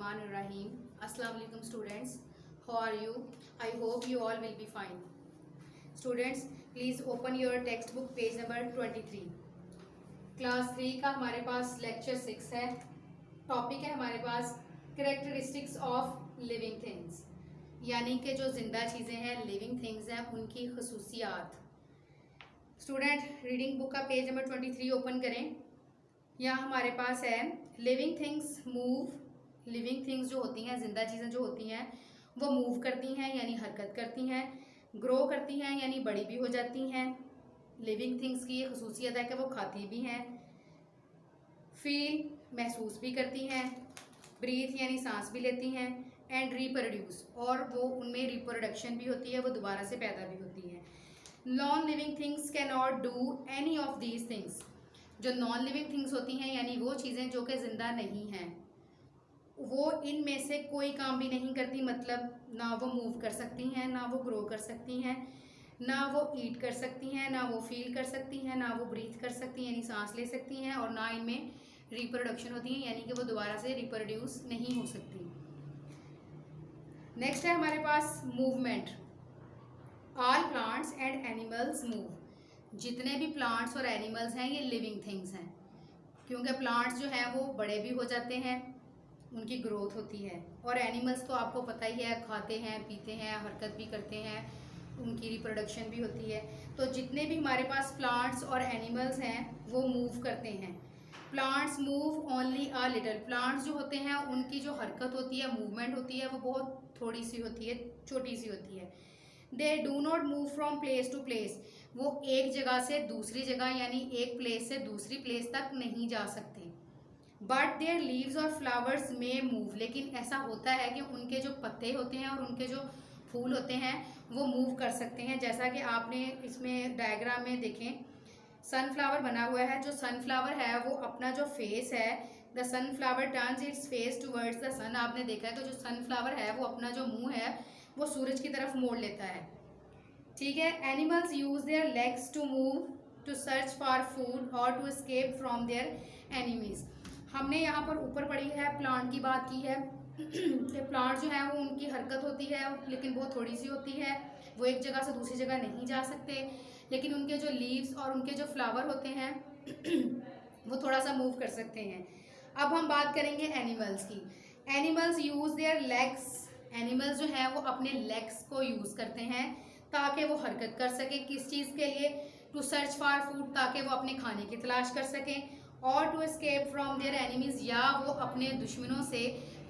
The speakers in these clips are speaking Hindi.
Bismillahirrahmanirrahim. Assalamu alaikum students. How are you? I hope you all will be fine. Students, please open your textbook page number 23. Class 3 का हमारे पास लेक्चर 6 है. टॉपिक है हमारे पास कैरेक्टरिस्टिक्स ऑफ लिविंग थिंग्स, यानी कि जो जिंदा चीज़ें हैं, लिविंग थिंग्स हैं, उनकी खसूसियात. स्टूडेंट रीडिंग बुक का पेज नंबर 23 ओपन करें. यहाँ हमारे पास है living things move. Living things जो होती हैं, जिंदा चीज़ें जो होती हैं, वो मूव करती हैं यानी हरकत करती हैं, ग्रो करती हैं यानी बड़ी भी हो जाती हैं. लिविंग थिंग्स की ये खसूसियत है कि वो खाती भी हैं, फील महसूस भी करती हैं, ब्रीथ यानी सांस भी लेती हैं, एंड रिप्रोड्यूस और वो उनमें रिप्रोडक्शन भी होती है, वो दोबारा से पैदा भी होती हैं. Non living things cannot not do any of these things. जो नॉन लिविंग थिंग्स होती हैं यानी वो चीज़ें जो कि ज़िंदा नहीं हैं, वो इनमें से कोई काम भी नहीं करती. मतलब ना वो मूव कर सकती हैं, ना वो ग्रो कर सकती हैं, ना वो ईट कर सकती हैं, ना वो फील कर सकती हैं, ना वो ब्रीथ कर सकती हैं यानी सांस ले सकती हैं, और ना इनमें रिप्रोडक्शन होती है यानी कि वो दोबारा से रिप्रोड्यूस नहीं हो सकती. नेक्स्ट है हमारे पास movement. All plants and animals move. जितने भी प्लांट्स और एनिमल्स हैं ये लिविंग थिंग्स हैं, क्योंकि प्लांट्स जो हैं वो बड़े भी हो जाते हैं, उनकी ग्रोथ होती है, और एनिमल्स तो आपको पता ही है, खाते हैं, पीते हैं, हरकत भी करते हैं, उनकी रिप्रोडक्शन भी होती है. तो जितने भी हमारे पास प्लांट्स और एनिमल्स हैं वो मूव करते हैं. Plants move only a little. Plants जो होते हैं उनकी जो हरकत होती है, मूवमेंट होती है, वो बहुत थोड़ी सी होती है, छोटी सी होती है. They do not move from place to place. वो एक जगह से दूसरी जगह यानी एक प्लेस से दूसरी प्लेस तक नहीं जा सकते. बट देयर लीव्स और फ्लावर्स में मूव. लेकिन ऐसा होता है कि उनके जो पत्ते होते हैं और उनके जो फूल होते हैं वो मूव कर सकते हैं. जैसा कि आपने इसमें डायग्राम में देखें, सनफ्लावर बना हुआ है. जो सनफ्लावर है वो अपना जो फेस है, the sunflower turns its face towards the sun. आपने देखा है तो जो सनफ्लावर है वो अपना जो मुंह है वो सूरज की तरफ मोड़ लेता है. ठीक है. Animals use their legs to move, to search for food और to escape from their enemies. हमने यहाँ पर ऊपर पढ़ी है, प्लांट की बात की है कि प्लांट जो है वो उनकी हरकत होती है लेकिन बहुत थोड़ी सी होती है, वो एक जगह से दूसरी जगह नहीं जा सकते. लेकिन उनके जो लीव्स और उनके जो फ्लावर होते हैं वो थोड़ा सा मूव कर सकते हैं. अब हम बात करेंगे एनिमल्स की. Animals use their legs. Animals जो है वो अपने लेग्स को यूज़ करते हैं ताकि वो हरकत कर सके. किस चीज़ के लिए? टू सर्च फॉर फूड, ताकि वो अपने खाने की तलाश कर सकें, और to escape from their enemies, या वो अपने दुश्मनों से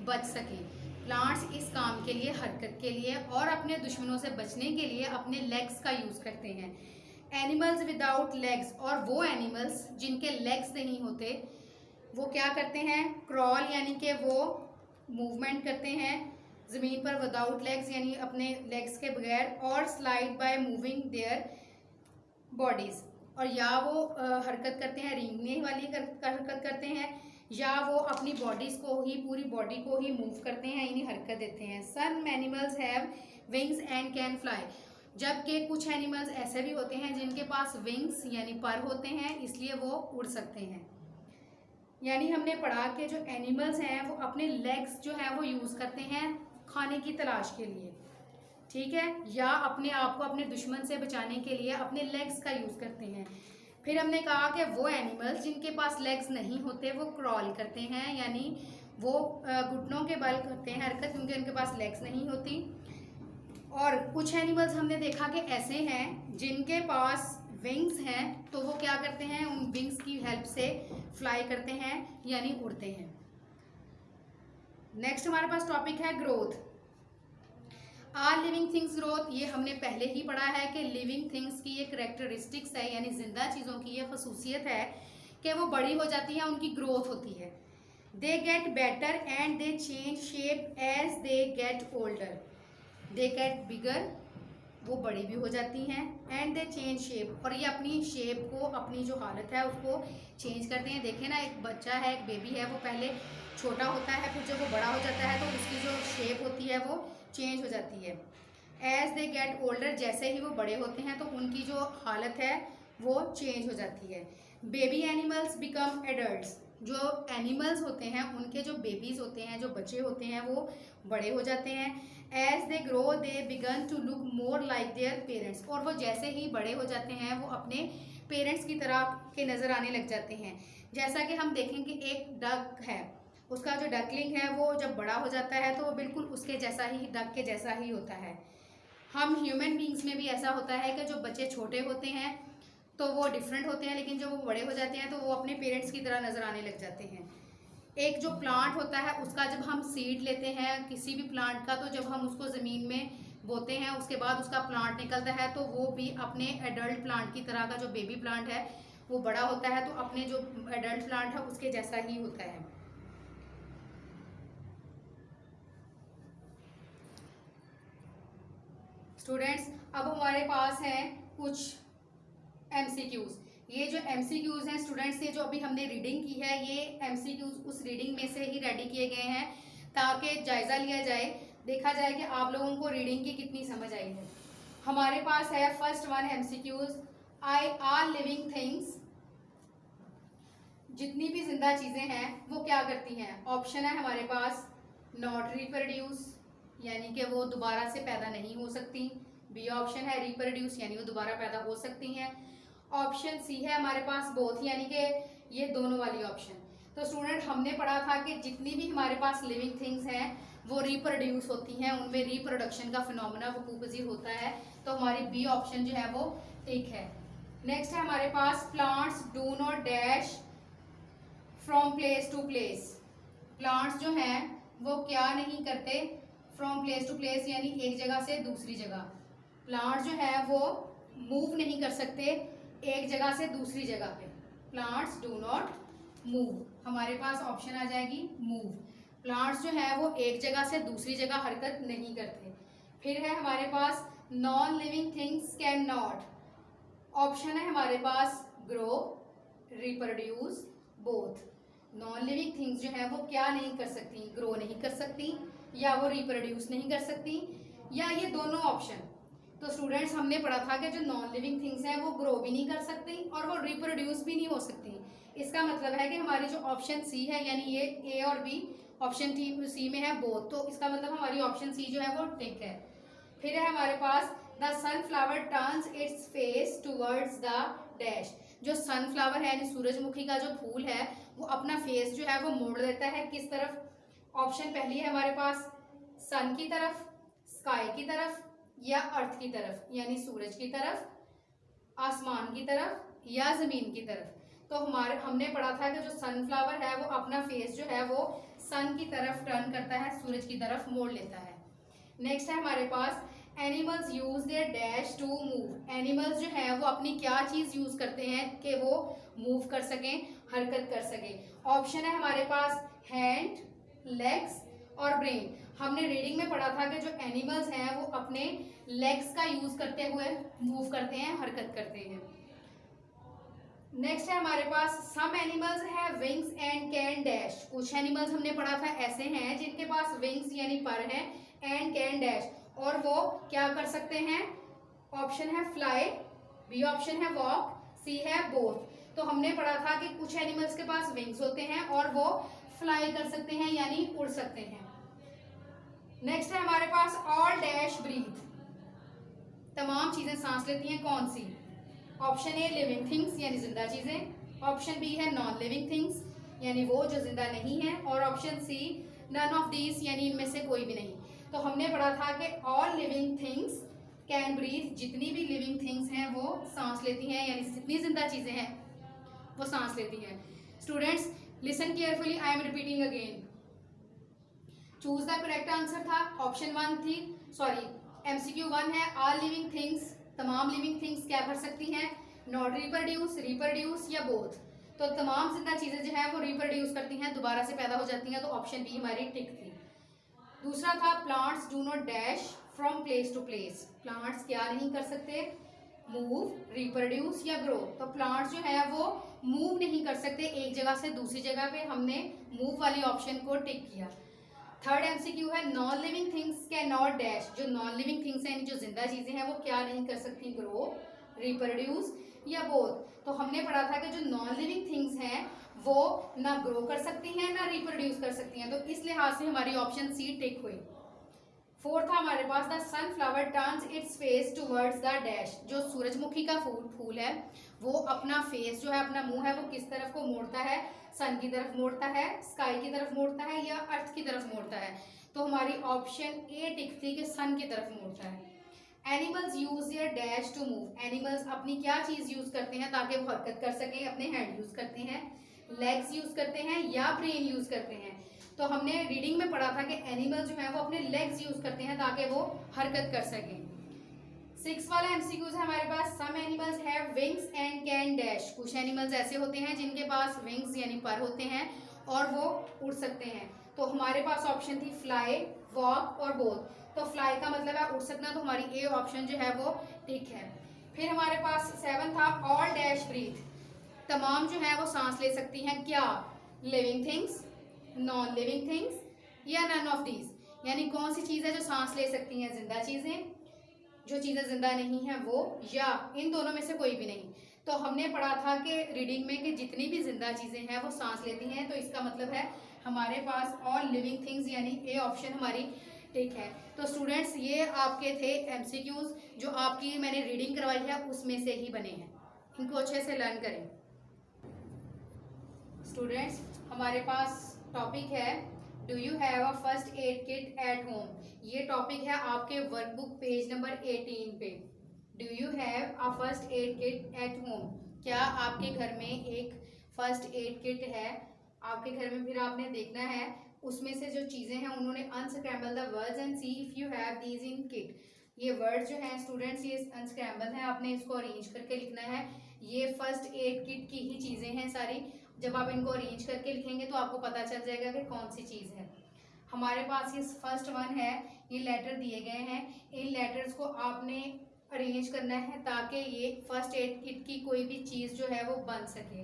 बच सकें. प्लांट्स इस काम के लिए, हरकत के लिए और अपने दुश्मनों से बचने के लिए अपने लेग्स का यूज़ करते हैं. Animals without legs. और वो एनिमल्स जिनके लेग्स नहीं होते वो क्या करते हैं? क्रॉल यानी कि वो मूवमेंट करते हैं ज़मीन पर विदाउट लेग्स यानी अपने लेग्स के बगैर, और slide by moving their bodies. और या वो हरकत करते हैं, रेंगने वाली हरकत करते हैं, या वो अपनी बॉडीज़ को ही, पूरी बॉडी को ही मूव करते हैं यानी हरकत देते हैं. Some animals have wings and can fly. जबकि कुछ एनिमल्स ऐसे भी होते हैं जिनके पास विंग्स यानी पर होते हैं, इसलिए वो उड़ सकते हैं. यानी हमने पढ़ा कि जो एनिमल्स हैं वो अपने लेग्स जो हैं वो यूज़ करते हैं खाने की तलाश के लिए, ठीक है, या अपने आप को अपने दुश्मन से बचाने के लिए अपने लेग्स का यूज़ करते हैं. फिर हमने कहा कि वो एनिमल्स जिनके पास लेग्स नहीं होते वो क्रॉल करते हैं, यानी वो घुटनों के बल करते हैं हरकत, क्योंकि उनके पास लेग्स नहीं होती. और कुछ एनिमल्स हमने देखा कि ऐसे हैं जिनके पास विंग्स हैं, तो वो क्या करते हैं? उन विंग्स की हेल्प से फ्लाई करते हैं यानी उड़ते हैं. नेक्स्ट हमारे पास टॉपिक है growth. Are living things growth. ये हमने पहले ही पढ़ा है कि लिविंग थिंग्स की ये करेक्टरिस्टिक्स है, यानी जिंदा चीज़ों की ये खसूसियत है कि वो बड़ी हो जाती हैं, उनकी ग्रोथ होती है. They get better and they change shape as they get older. They get bigger, वो बड़ी भी हो जाती हैं, एंड दे चेंज शेप, और ये अपनी शेप को, अपनी जो हालत है उसको चेंज करते हैं. देखें ना, एक बच्चा है, एक बेबी है, वो पहले छोटा होता है, फिर जब वो बड़ा हो जाता है तो उसकी जो शेप होती है वो चेंज हो जाती है. एज दे गेट ओल्डर, जैसे ही वो बड़े होते हैं तो उनकी जो हालत है वो चेंज हो जाती है. Baby animals become adults. जो एनिमल्स होते हैं उनके जो बेबीज होते हैं, जो बच्चे होते हैं, वो बड़े हो जाते हैं। As they grow they begin to look more like their parents, और वो जैसे ही बड़े हो जाते हैं वो अपने पेरेंट्स की तरह के नज़र आने लग जाते हैं। जैसा कि हम देखें कि एक डक है, उसका जो डकलिंग है वो जब बड़ा हो जाता है तो वो बिल्कुल उसके जैसा ही, डक के जैसा ही होता है। हम ह्यूमन बींग्स में भी ऐसा होता है कि जो बच्चे छोटे होते हैं तो वो डिफरेंट होते हैं, लेकिन जब वो बड़े हो जाते हैं तो वो अपने पेरेंट्स की तरह नज़र आने लग जाते हैं। एक जो प्लांट होता है उसका जब हम सीड लेते हैं किसी भी प्लांट का, तो जब हम उसको ज़मीन में बोते हैं उसके बाद उसका प्लांट निकलता है तो वो भी अपने एडल्ट प्लांट की तरह का, जो बेबी प्लांट है वो बड़ा होता है तो अपने जो एडल्ट प्लांट है उसके जैसा ही होता है। स्टूडेंट्स, अब हमारे पास हैं कुछ एमसीक्यूज। ये जो एमसीक्यूज हैं स्टूडेंट्स, ये जो अभी हमने रीडिंग की है, ये एमसीक्यूज उस रीडिंग में से ही रेडी किए गए हैं ताकि जायजा लिया जाए, देखा जाए कि आप लोगों को रीडिंग की कितनी समझ आई है। हमारे पास है first one MCQs, I R living things, जितनी भी जिंदा चीजें हैं वो क्या करती हैं। ऑप्शन है हमारे पास नॉट रिप्रोड्यूस, यानी कि वो दोबारा से पैदा नहीं हो सकती। बी ऑप्शन है रिप्रोड्यूस, यानी वो दोबारा पैदा हो सकती हैं। ऑप्शन सी है हमारे पास बोथ, यानी कि ये दोनों वाली ऑप्शन। तो स्टूडेंट, हमने पढ़ा था कि जितनी भी हमारे पास लिविंग थिंग्स हैं वो रिप्रोड्यूस होती हैं, उनमें रिप्रोडक्शन का फिनोमेना वकूफ़ होता है, तो हमारी बी ऑप्शन जो है वो ठीक है। नेक्स्ट है हमारे पास plants do not dash from place to place. Plants जो हैं वो क्या नहीं करते, फ्रॉम प्लेस टू प्लेस यानी एक जगह से दूसरी जगह। प्लांट्स जो है वो मूव नहीं कर सकते एक जगह से दूसरी जगह पे। प्लांट्स डू नॉट मूव, हमारे पास ऑप्शन आ जाएगी मूव। प्लांट्स जो है वो एक जगह से दूसरी जगह हरकत नहीं करते। फिर है हमारे पास नॉन लिविंग थिंग्स कैन नॉट, ऑप्शन है हमारे पास grow, reproduce, both. Non living things जो है वो क्या नहीं कर सकती, ग्रो नहीं कर सकती, या वो रिप्रोड्यूस नहीं कर सकती, या ये दोनों ऑप्शन। तो स्टूडेंट्स, हमने पढ़ा था कि जो नॉन लिविंग थिंग्स हैं वो ग्रो भी नहीं कर सकती और वो रिप्रोड्यूस भी नहीं हो सकती। इसका मतलब है कि हमारी जो ऑप्शन सी है, यानी ये ए और बी, ऑप्शन सी में है बोथ, तो इसका मतलब हमारी ऑप्शन सी जो है वो टिक है। फिर है हमारे पास the sunflower turns its face towards the dash. जो सनफ्लावर है यानी सूरजमुखी का जो फूल है वो अपना फेस जो है वो मोड़ देता है किस तरफ। ऑप्शन पहली है हमारे पास सन की तरफ, स्काई की तरफ, या अर्थ की तरफ यानी सूरज की तरफ, आसमान की तरफ, या जमीन की तरफ। तो हमने पढ़ा था कि जो सनफ्लावर है वो अपना फेस जो है वो सन की तरफ टर्न करता है, सूरज की तरफ मोड़ लेता है। नेक्स्ट है हमारे पास animals use their dash to move. Animals जो है वो अपनी क्या चीज यूज करते हैं कि वो मूव कर सकें, हरकत कर सकें। ऑप्शन है हमारे पास हैंड, लेग्स और ब्रेन। हमने रीडिंग में पढ़ा था कि जो एनिमल्स हैं वो अपने लेग्स का यूज करते हुए मूव करते हैं, हरकत करते हैं। नेक्स्ट है हमारे पास सम एनिमल्स है विंग्स एंड कैन डैश। कुछ एनिमल्स हमने पढ़ा था ऐसे हैं जिनके पास विंग्स यानी पर हैं, एंड कैन डैश, और वो क्या कर सकते हैं। ऑप्शन है फ्लाई, बी ऑप्शन है वॉक, सी है बोथ। तो हमने पढ़ा था कि कुछ एनिमल्स के पास विंग्स होते हैं और वो फ्लाई कर सकते हैं यानी उड़ सकते हैं। नेक्स्ट है हमारे पास ऑल डैश ब्रीथ। तमाम चीजें सांस लेती हैं, कौन सी। ऑप्शन ए लिविंग थिंग्स यानी जिंदा चीजें, ऑप्शन बी है नॉन लिविंग थिंग्स यानी वो जो जिंदा नहीं है, और option c none of these यानी इनमें से कोई भी नहीं। तो हमने पढ़ा था कि all living things can breathe, जितनी भी लिविंग थिंग्स हैं वो सांस लेती हैं, यानी जितनी जिंदा चीजें हैं वो सांस लेती हैं। Students, listen carefully, I am repeating again. Choose the correct answer था ऑप्शन वन थी, सॉरी एमसीक्यू वन है ऑल लिविंग थिंग्स, तमाम लिविंग थिंग्स क्या कर सकती हैं, नॉट रिप्रोड्यूस, रिप्रोड्यूस या बोथ। तो तमाम जिंदा चीजें जो है वो रिप्रोड्यूस करती हैं, दोबारा से पैदा हो जाती हैं, तो ऑप्शन बी हमारी टिक थी। दूसरा था plants do not dash from place to place. Plants क्या नहीं कर सकते, मूव, रिप्रोड्यूस या ग्रो। तो प्लांट्स जो है वो मूव नहीं कर सकते एक जगह से दूसरी जगह पे, हमने मूव वाली ऑप्शन को टिक किया। थर्ड एमसीक्यू है non living things cannot not dash. जो नॉन लिविंग थिंग्स हैं जो जिंदा चीजें हैं वो क्या नहीं कर सकती, ग्रो, रिप्रोड्यूस या बोथ। तो हमने पढ़ा था कि जो नॉन लिविंग थिंग्स हैं वो ना ग्रो कर सकती हैं ना रिप्रोड्यूस कर सकती हैं, तो इस लिहाज से हमारी ऑप्शन सी टिक हुई। फोर्थ था हमारे पास the sunflower turns its face towards the dash. जो सूरजमुखी का फूल है वो अपना फेस जो है, अपना मुंह है, वो किस तरफ को मोड़ता है? सन की तरफ मोड़ता है, स्काई की तरफ मोड़ता है या अर्थ की तरफ मोड़ता है? तो हमारी ऑप्शन ए टिक थी कि सन की तरफ मोड़ता है। Animals use their dash to move. Animals अपनी क्या चीज यूज करते हैं ताकि वो हरकत कर सकें? अपने हैंड यूज करते हैं, लेग्स यूज करते हैं या ब्रेन यूज करते हैं? तो हमने रीडिंग में पढ़ा था कि एनिमल जो है वो अपने लेग्स यूज करते हैं ताकि वो हरकत कर सकें। 6 वाला एमसीक्यूज है हमारे पास। Some animals have wings and can dash. कुछ एनिमल्स ऐसे होते हैं जिनके पास विंग्स यानी पर होते हैं और वो उड़ सकते हैं। तो हमारे पास ऑप्शन थी फ्लाई, वॉक और बोथ। तो फ्लाई का मतलब है उड़ सकना, तो हमारी ए ऑप्शन जो है वो टिक है। फिर हमारे पास 7 था ऑल डैश ब्रीथ। तमाम जो है वो सांस ले सकती हैं, क्या? Living things, non living things या नन ऑफ दीज। यानी कौन सी चीज़ है जो सांस ले सकती हैं? जिंदा चीज़ें, जो चीज़ें जिंदा नहीं हैं वो, या इन दोनों में से कोई भी नहीं। तो हमने पढ़ा था कि रीडिंग में कि जितनी भी जिंदा चीज़ें हैं वो सांस लेती हैं, तो इसका मतलब है हमारे पास ऑल लिविंग थिंग्स यानी ए ऑप्शन हमारी टिक है। तो स्टूडेंट्स ये आपके थे एमसीक्यूज जो आपकी मैंने रीडिंग करवाई है उसमें से ही बने हैं, इनको अच्छे से लर्न करें। स्टूडेंट्स हमारे पास टॉपिक है do you have a first aid kit at home. ये टॉपिक है आपके वर्कबुक पेज नंबर 18 पे। Do you have a first aid kit at home. क्या आपके घर में एक फर्स्ट एड किट है? आपके घर में फिर आपने देखना है उसमें से जो चीज़ें हैं उन्होंने unscramble the words and see if you have these in kit. ये वर्ड जो है स्टूडेंट्स ये अनस्क्रैम्बल है, आपने इसको अरेंज करके लिखना है। ये फर्स्ट एड किट की ही चीज़ें हैं सारी। जब आप इनको अरेंज करके लिखेंगे तो आपको पता चल जाएगा कि कौन सी चीज़ है। हमारे पास ये फर्स्ट वन है, ये लेटर दिए गए हैं, इन लेटर्स को आपने अरेंज करना है ताकि ये फर्स्ट एड किट की कोई भी चीज़ जो है वो बन सके।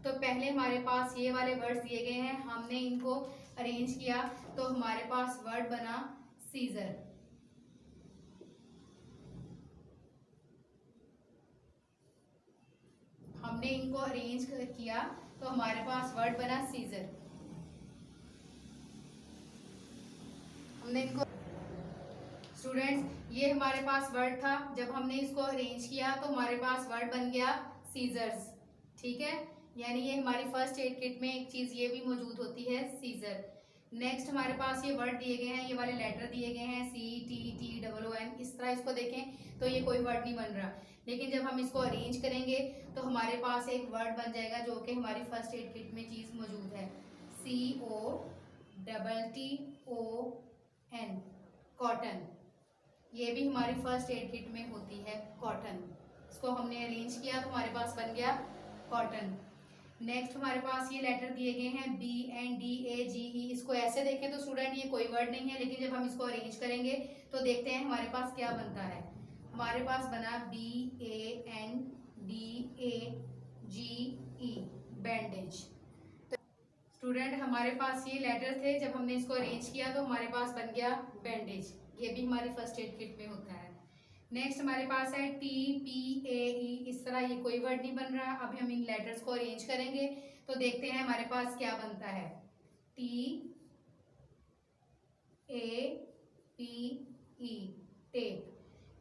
तो पहले हमारे पास ये वाले वर्ड्स दिए गए हैं, हमने इनको अरेंज किया तो हमारे पास वर्ड बना सीजर। हमने इनको अरेंज किया तो हमारे पास वर्ड बना सीजर। हमने इनको स्टूडेंट्स ये हमारे पास वर्ड था, जब हमने इसको अरेंज किया तो हमारे पास वर्ड बन गया सीजर्स। ठीक है, यानी ये हमारी फर्स्ट एड किट में एक चीज़ ये भी मौजूद होती है सीजर। नेक्स्ट हमारे पास ये वर्ड दिए गए हैं, ये वाले लेटर दिए गए हैं CTTOON। इस तरह इसको देखें तो ये कोई वर्ड नहीं बन रहा, लेकिन जब हम इसको अरेंज करेंगे तो हमारे पास एक वर्ड बन जाएगा जो कि हमारी फर्स्ट एड किट में चीज़ मौजूद है COTTON, कॉटन। ये भी हमारी फर्स्ट एड किट में होती है कॉटन। इसको हमने अरेंज किया तो हमारे पास बन गया कॉटन। नेक्स्ट हमारे पास ये लेटर दिए गए हैं BNDAGE। इसको ऐसे देखें तो स्टूडेंट ये कोई वर्ड नहीं है, लेकिन जब हम इसको अरेंज करेंगे तो देखते हैं हमारे पास क्या बनता है। हमारे पास बना BANDAGE, बैंडेज। स्टूडेंट हमारे पास ये लेटर थे, जब हमने इसको अरेंज किया तो हमारे पास बन गया बैंडेज। ये भी हमारी फर्स्ट एड किट में होता है। नेक्स्ट हमारे पास है TPAE। इस तरह ये कोई वर्ड नहीं बन रहा। अब हम इन लेटर्स को अरेंज करेंगे तो देखते हैं हमारे पास क्या बनता है। TAPE, tape.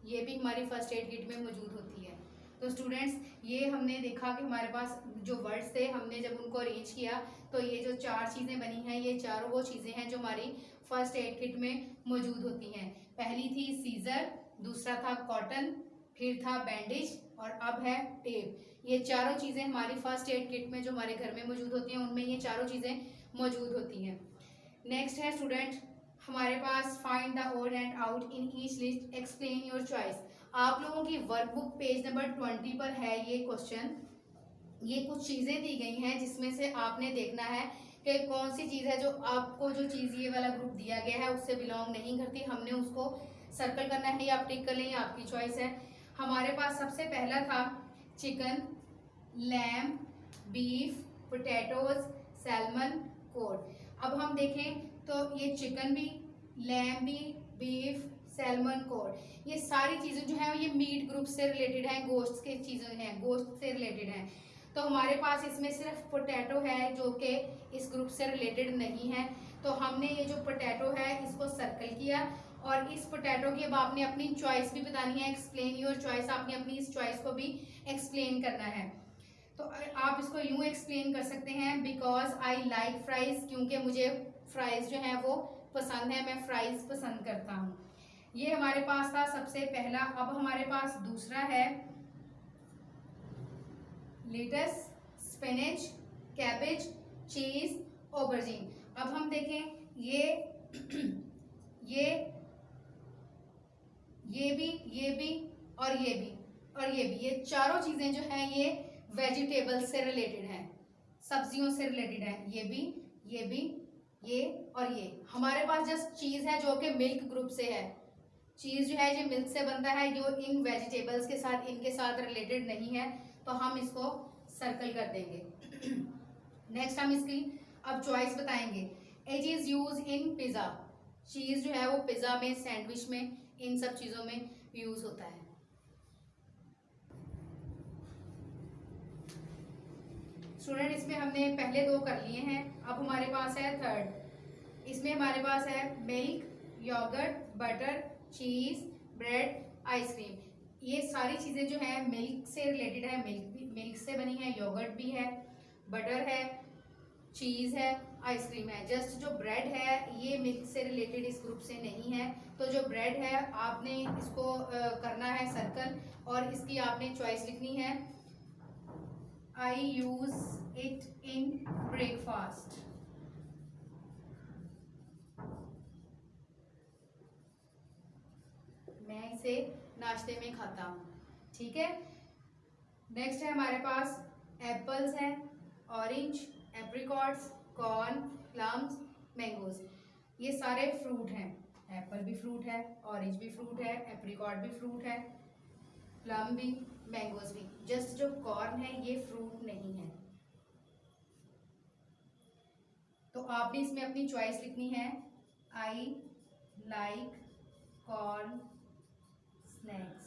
ये भी हमारी फर्स्ट एड किट में मौजूद होती है। तो स्टूडेंट्स ये हमने देखा कि हमारे पास जो वर्ड्स थे हमने जब उनको अरेंज किया तो ये जो 4 चीज़ें बनी हैं ये चारों वो चीज़ें हैं जो हमारी फर्स्ट एड किट में मौजूद होती हैं। पहली थी सीजर, दूसरा था कॉटन, फिर था बैंडेज और अब है टेप। ये चारों चीज़ें हमारी फर्स्ट एड किट में जो हमारे घर में मौजूद होती हैं उनमें ये चारों चीज़ें मौजूद होती हैं। नेक्स्ट है स्टूडेंट हमारे पास find the odd one out in each list, explain your choice. आप लोगों की वर्कबुक पेज नंबर 20 पर है ये क्वेश्चन। ये कुछ चीज़ें दी गई हैं जिसमें से आपने देखना है कि कौन सी चीज़ है जो आपको जो चीज़ ये वाला ग्रुप दिया गया है उससे बिलोंग नहीं करती। हमने उसको सर्कल करना है या आप टिक कर लें, या आपकी चॉइस है। हमारे पास सबसे पहला था chicken, lamb, beef, potatoes, salmon, cod. अब हम देखें तो ये चिकन भी, लैम भी, बीफ, सैल्मन कॉड, ये सारी चीज़ें जो है ये मीट ग्रुप से रिलेटेड हैं, गोश्त के चीज़ें हैं, गोश्त से रिलेटेड हैं। तो हमारे पास इसमें सिर्फ पोटैटो है जो कि इस ग्रुप से रिलेटेड नहीं है। तो हमने ये जो पोटैटो है इसको सर्कल किया, और इस पोटैटो की अब आपने अपनी चॉइस भी बतानी है, एक्सप्लेन योर चॉइस, आपने अपनी इस चॉइस को भी एक्सप्लेन करना है। तो आप इसको यूँ एक्सप्लेन कर सकते हैं, बिकॉज आई लाइक फ्राइज, क्योंकि मुझे फ्राइज जो है वो पसंद है, मैं फ्राइज पसंद करता हूँ। ये हमारे पास था सबसे पहला। अब हमारे पास दूसरा है लेटस, स्पिनच, कैबेज, चीज, ऑबरजीन। अब हम देखें ये ये भी और ये भी और ये भी, ये चारों चीजें जो हैं ये वेजिटेबल्स से रिलेटेड हैं, सब्जियों से रिलेटेड है। ये भी, ये और ये। हमारे पास जस्ट चीज है जो कि मिल्क ग्रुप से है। चीज जो है ये मिल्क से बनता है, जो इन वेजिटेबल्स के साथ इनके साथ रिलेटेड नहीं है, तो हम इसको सर्कल कर देंगे। नेक्स्ट हम इसकी अब चॉइस बताएंगे। As is use in pizza, cheese जो है वो पिज्जा में, सैंडविच में, इन सब चीजों में यूज होता है। स्टूडेंट इसमें हमने पहले दो कर लिए हैं, अब हमारे पास है थर्ड। इसमें हमारे पास है मिल्क, योगर्ट, बटर, चीज, ब्रेड, आइसक्रीम। ये सारी चीज़ें जो है मिल्क से रिलेटेड है, मिल्क से बनी है, योगर्ट भी है, बटर है, चीज़ है, आइसक्रीम है। जस्ट जो ब्रेड है ये मिल्क से रिलेटेड इस ग्रुप से नहीं है। तो जो ब्रेड है आपने इसको करना है सर्कल, और इसकी आपने चॉइस लिखनी है आई यूज इट इन ब्रेकफास्ट। मैं इसे नाश्ते में खाता हूँ, ठीक है। नेक्स्ट है हमारे पास एप्पल्स हैं, orange, apricots, corn, plums, mangoes. ये सारे फ्रूट हैं। एप्पल भी फ्रूट है, ऑरेंज भी फ्रूट है, एप्रिकॉट भी फ्रूट है, प्लम भी, मैंगोज भी। जस्ट जो कॉर्न है ये फ्रूट नहीं है। तो आपने इसमें अपनी चॉइस लिखनी है आई लाइक कॉर्न स्नैक्स।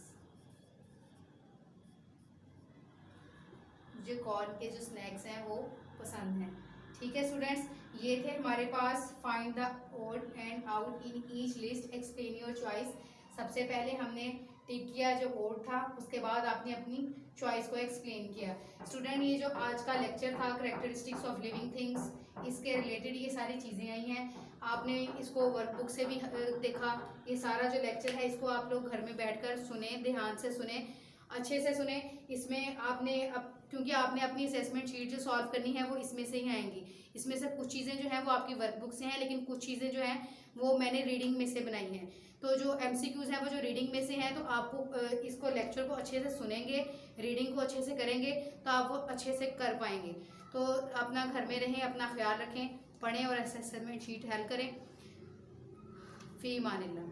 मुझे कॉर्न के जो स्नैक्स हैं वो पसंद हैं, ठीक है स्टूडेंट्स। ये थे हमारे पास find the odd one out in each list, explain your choice. सबसे पहले हमने टिक किया जो ओड था, उसके बाद आपने अपनी चॉइस को एक्सप्लेन किया। स्टूडेंट ये जो आज का लेक्चर था कैरेक्टरिस्टिक्स ऑफ लिविंग थिंग्स, इसके रिलेटेड ये सारी चीज़ें आई हैं। आपने इसको वर्कबुक से भी देखा। ये सारा जो लेक्चर है इसको आप लोग घर में बैठकर सुने, ध्यान से सुने, अच्छे से सुने। इसमें आपने क्योंकि आपने अपनी असेसमेंट शीट जो सॉल्व करनी है वो इसमें से ही आएंगी। इसमें से कुछ चीज़ें जो हैं वो आपकी वर्कबुक से हैं, लेकिन कुछ चीज़ें जो हैं वो मैंने रीडिंग में से बनाई हैं। तो जो MCQs हैं वो जो रीडिंग में से हैं, तो आपको इसको लेक्चर को अच्छे से सुनेंगे, रीडिंग को अच्छे से करेंगे, तो आप वो अच्छे से कर पाएंगे। तो अपना घर में रहें, अपना ख्याल रखें, पढ़ें और असेसमेंट शीट हल करें। फ़ी अमानिल्लाह।